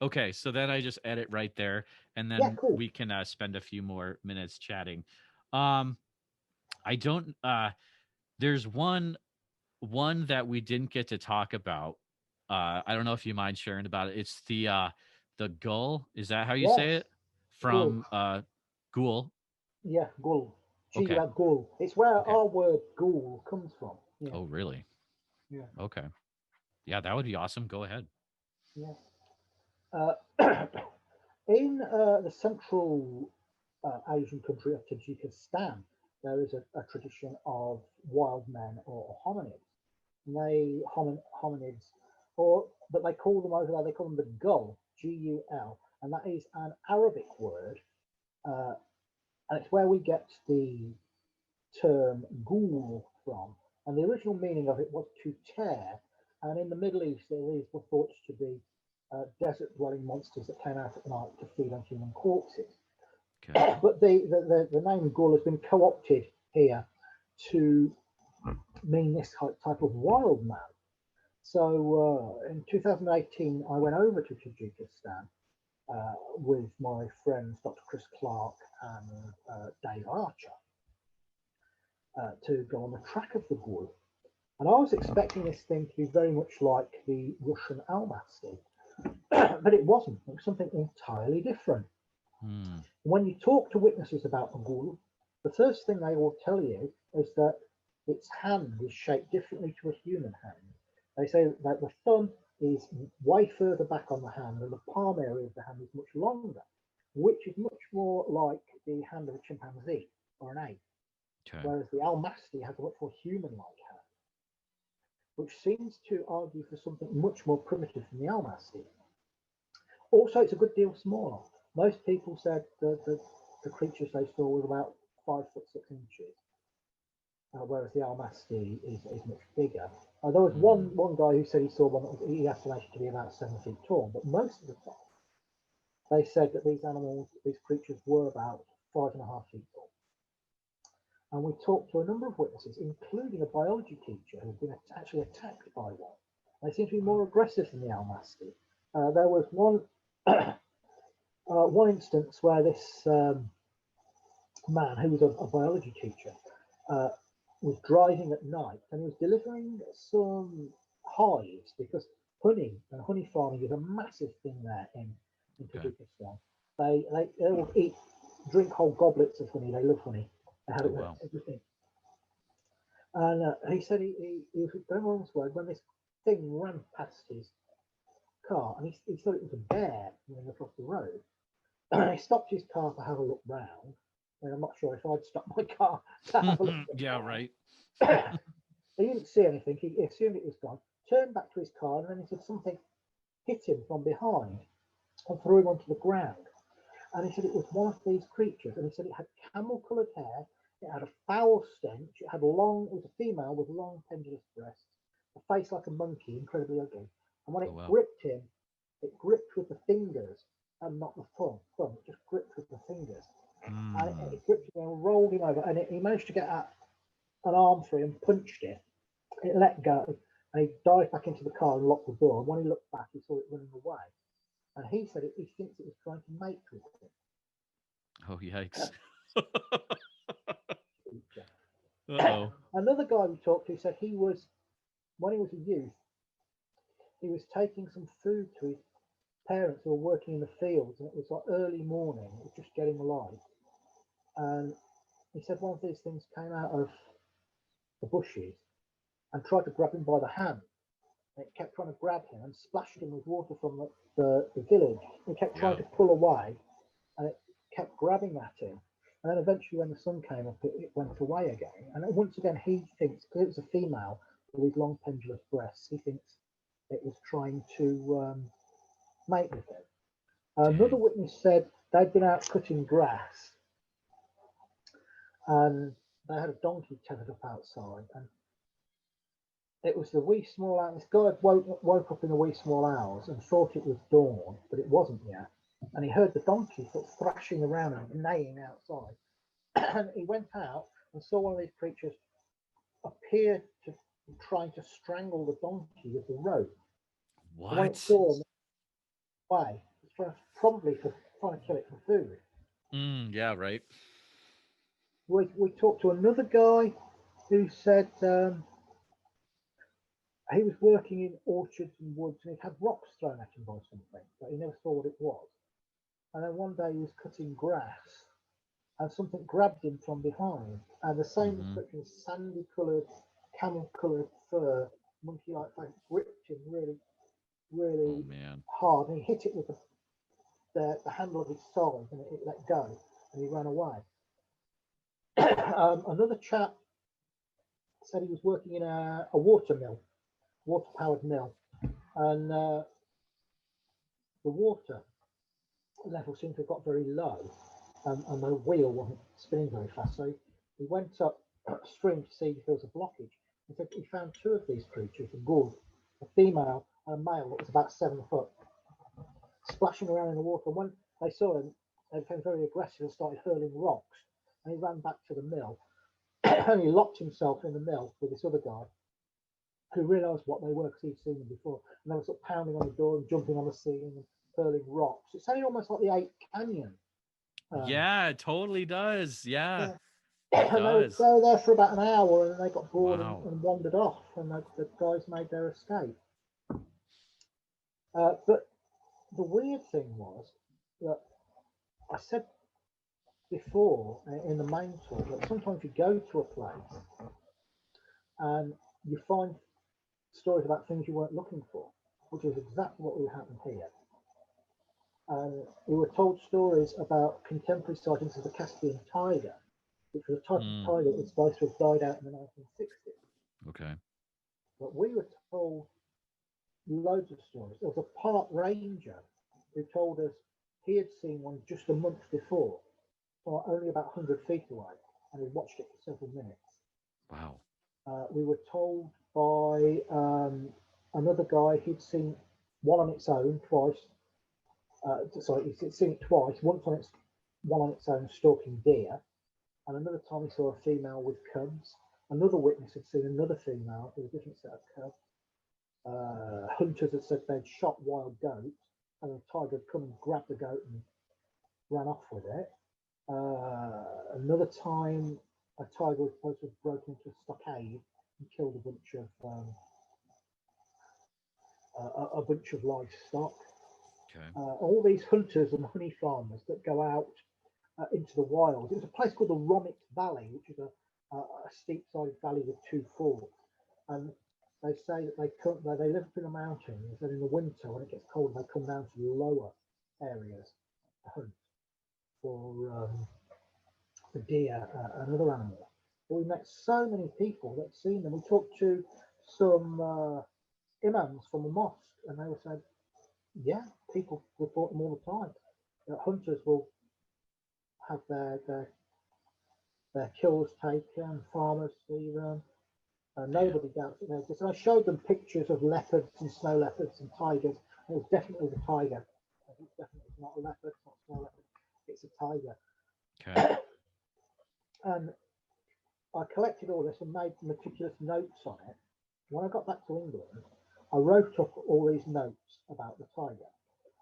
Okay, so then I just edit right there, and Yeah, then cool. we can spend a few more minutes chatting. Um, I don't. There's one that we didn't get to talk about. I don't know if you mind sharing about it. It's the gull. Is that how you say Yes, it? Gul. From Ghoul. Yeah, Gul. Okay. Gila Gul. It's where Okay. our word ghoul comes from. Yeah, Oh, really? yeah, Okay. Yeah, that would be awesome. Go ahead. yeah. Uh, in the central Asian country of Tajikistan, there is a tradition of wild men or hominids. And hominids, or but they call them over there. They call them the gull, Gul, and that is an Arabic word, uh, and it's where we get the term ghoul from. And the original meaning of it was to tear. And in the Middle East, these were thought to be desert dwelling monsters that came out at night to feed on human corpses. Okay. But the name ghoul has been co opted here to mean this type of wild man. So in 2018, I went over to Tajikistan with my friends Dr. Chris Clark and Dave Archer to go on the track of the ghoul. And I was expecting this thing to be very much like the Russian Almasty, but it wasn't. It was something entirely different. Hmm. When you talk to witnesses about a ghoul, the first thing they will tell you is that its hand is shaped differently to a human hand. They say that the thumb is way further back on the hand and the palm area of the hand is much longer, which is much more like the hand of a chimpanzee or an ape, Okay. whereas the Almasty has a much more human-like hand, which seems to argue for something much more primitive than the Almasty. Also, it's a good deal smaller. Most people said that the creatures they saw were about 5 foot 6 inches, whereas the Almasty is much bigger. There was Hmm. one guy who said he saw one that he estimated to be about 7 feet tall, but most of the time they said that these creatures were about 5.5 feet tall. And we talked to a number of witnesses, including a biology teacher who had been actually attacked by one. They seem to be more aggressive than the Almasty. There was one instance where this man, who was a biology teacher, uh, was driving at night and he was delivering some hives because honey farming is a massive thing there in Okay. Tajikistan. They will drink whole goblets of honey. They love honey. They have Oh, it with wow. everything. And he said he was going on his way when this thing ran past his car and he thought it was a bear running across the road. He stopped his car to have a look round. And I'm not sure if I'd stop my car to have a look at Yeah. Right. a bear. He didn't see anything. He assumed it was gone. Turned back to his car and then he said something hit him from behind and threw him onto the ground. And he said it was one of these creatures. And he said it had camel-coloured hair. It had a foul stench. It was a female with long, pendulous breasts, a face like a monkey, incredibly ugly. And when Oh, it wow. gripped him, it gripped with the fingers and not the thumb. It just gripped with the fingers. And Hmm. it gripped him and rolled him over. And he managed to get an arm through and punched it. It let go. And he dived back into the car and locked the door. And when he looked back, he saw it running away. And he said he thinks it was trying to mate with Oh, yikes. him. Uh-oh. Another guy we talked to said when he was a youth, he was taking some food to his parents who were working in the fields, and it was like early morning, it was just getting light. And he said one of these things came out of the bushes and tried to grab him by the hand. And it kept trying to grab him and splashed him with water from the village. He kept trying Yeah. to pull away, and it kept grabbing at him. And then eventually, when the sun came up, it went away again. And once again, he thinks, because it was a female with long pendulous breasts, he thinks it was trying to mate with him. Another Dang. witness said they'd been out cutting grass and they had a donkey tethered up outside. And it was the wee small hours. This guy had woke up in the wee small hours and thought it was dawn, but it wasn't yet. And he heard the donkey sort of thrashing around and neighing outside. And he went out and saw one of these creatures appear to be trying to strangle the donkey with the rope. And when it What? saw him away, probably for trying to kill it for food. Yeah, right. We talked to another guy who said he was working in orchards and woods and he had rocks thrown at him by something, but he never saw what it was. And then one day he was cutting grass and something grabbed him from behind. And the same Hmm. description, sandy coloured, camel coloured fur, monkey like face, gripped him really, Oh really man. hard. And he hit it with the handle of his sword and it let go and he ran away. Another chap said he was working in a water mill, water powered mill, and the water level seemed to have got very low, and the wheel wasn't spinning very fast. So he went upstream to see if there was a blockage. He said he found two of these creatures, a gourd, a female and a male that was about 7 foot, splashing around in the water. And when they saw him, they became very aggressive and started hurling rocks. And he ran back to the mill and he locked himself in the mill with this other guy who realised what they were because he'd seen them before. And they were sort of pounding on the door and jumping on the ceiling and hurling rocks. It sounded almost like the Eight Canyon. Yeah, it totally does. Yeah, Yeah. it And they would does. go there for about an hour and they got bored Wow. and wandered off and the guys made their escape. But the weird thing was that I said before in the main talk that sometimes you go to a place and you find stories about things you weren't looking for, which is exactly what would happen here. And we were told stories about contemporary sightings of the Caspian tiger, which was a type of Mm, tiger that was supposed to have died out in the 1960s. okay. But we were told loads of stories. There was a park ranger who told us he had seen one just a month before, or only about 100 feet away, and he watched it for several minutes. Wow. We were told by another guy he'd seen one on its own twice. Sorry, he'd seen it twice. Once on its one on its own stalking deer, and another time he saw a female with cubs. Another witness had seen another female with a different set of cubs. Hunters had said they'd shot wild goats, and a tiger had come and grabbed the goat and ran off with it. Another time, a tiger was supposed to have broken into a stockade and killed a bunch of livestock. Okay. All these hunters and honey farmers that go out into the wild. It was a place called the Romit Valley, which is a steep sided valley with two forks. And they say that they live up in the mountains, and in the winter when it gets cold, they come down to the lower areas to hunt for deer and other animals. But we met so many people that seen them. We talked to some imams from a mosque, and they were saying, yeah, people report them all the time. That hunters will have their kills taken, farmers see them. Man. Nobody doubts that they're just. And I showed them pictures of leopards and snow leopards and tigers. And it was definitely the tiger. It's definitely not a leopard, it's not a snow leopard. It's a tiger. Okay. And I collected all this and made meticulous notes on it. When I got back to England, I wrote up all these notes about the tiger.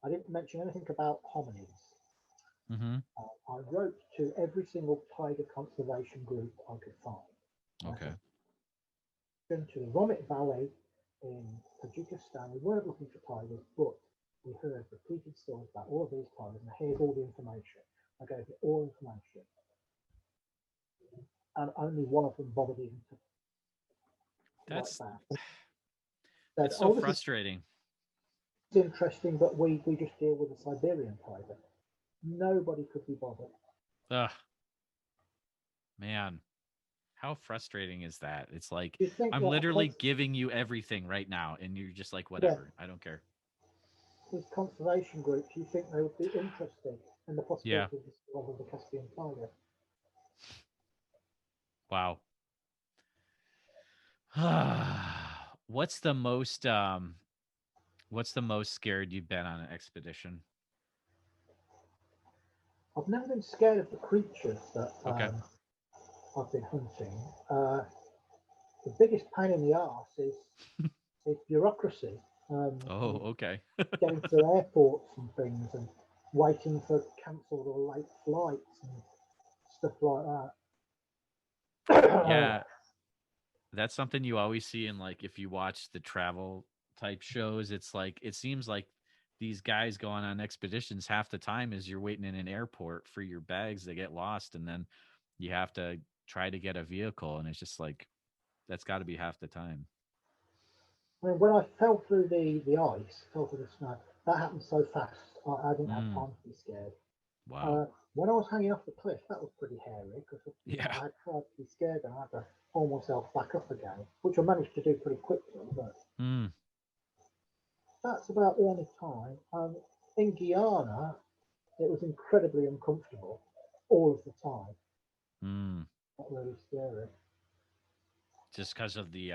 I didn't mention anything about hominids. Mm-hmm. I wrote to every single tiger conservation group I could find. And I Okay. said, to the Romit Valley in Tajikistan, we weren't looking for tigers, but we heard repeated stories about all of these tigers, and here's all the information. I gave it all information, and only one of them bothered even to write That's back. Said, it's so "Oh, this is frustrating. interesting, but we just deal with the Siberian tiger." Nobody could be bothered. Ugh, man. How frustrating is that? It's like Do you think I'm that literally giving you everything right now, and you're just like, yeah, whatever. I don't care. these conservation groups, you think they would be interested in the Yeah. possibility of the Caspian tiger? Wow. what's the most what's the most scared you've been on an expedition? I've never been scared of the creatures that Okay. I've been hunting. The biggest pain in the arse is bureaucracy. Oh, okay. Getting to airports and things, and waiting for cancelled or late flights and stuff like that. Yeah, that's something you always see in, like, if you watch the travel type shows, it's like it seems like these guys going on expeditions half the time is you're waiting in an airport for your bags to get lost, and then you have to try to get a vehicle, and it's just like that's got to be half the time. I mean, when I fell through the ice, fell through the snow, that happened so fast, I didn't have Mm, time to be scared. wow. Uh, when I was hanging off the cliff, that was pretty hairy because Yeah. I had tried to be scared and I had to pull myself back up again, which I managed to do pretty quickly. But Mm, that's about the only time. In Guyana, it was incredibly uncomfortable all of the time. mm. Not really scary. Just because of the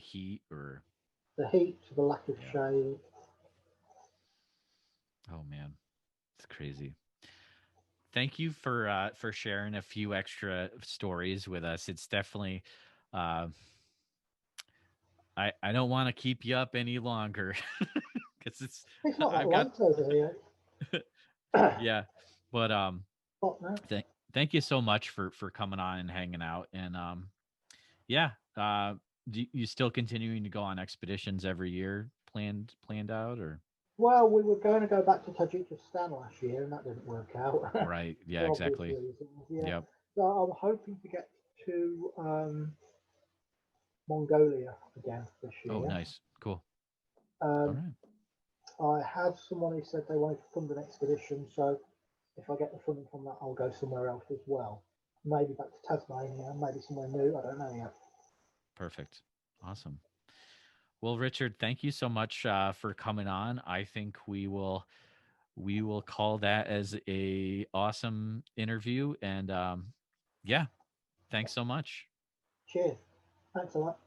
heat, or The heat, the lack of yeah. shade. Oh man, it's crazy. Thank you for sharing a few extra stories with us. It's definitely uh I don't want to keep you up any longer because it's It's not that I've got late over here. yeah, but Hot now. thank thank you so much for coming on and hanging out, and yeah, you still continuing to go on expeditions every year, planned out, or Well, we were going to go back to Tajikistan last year, and that didn't work out right, yeah, for obvious exactly, reasons. Yeah, yep. so I'm hoping to get to Mongolia again this Oh, year. nice, cool. All Um, right, I had someone who said they wanted to fund an expedition, so if I get the funding from that, I'll go somewhere else as well. Maybe back to Tasmania, maybe somewhere new. I don't know yet. perfect, awesome. Well, Richard, thank you so much for coming on. I think we will call that as a awesome interview, and yeah, thanks so much. Cheers. Thanks a lot.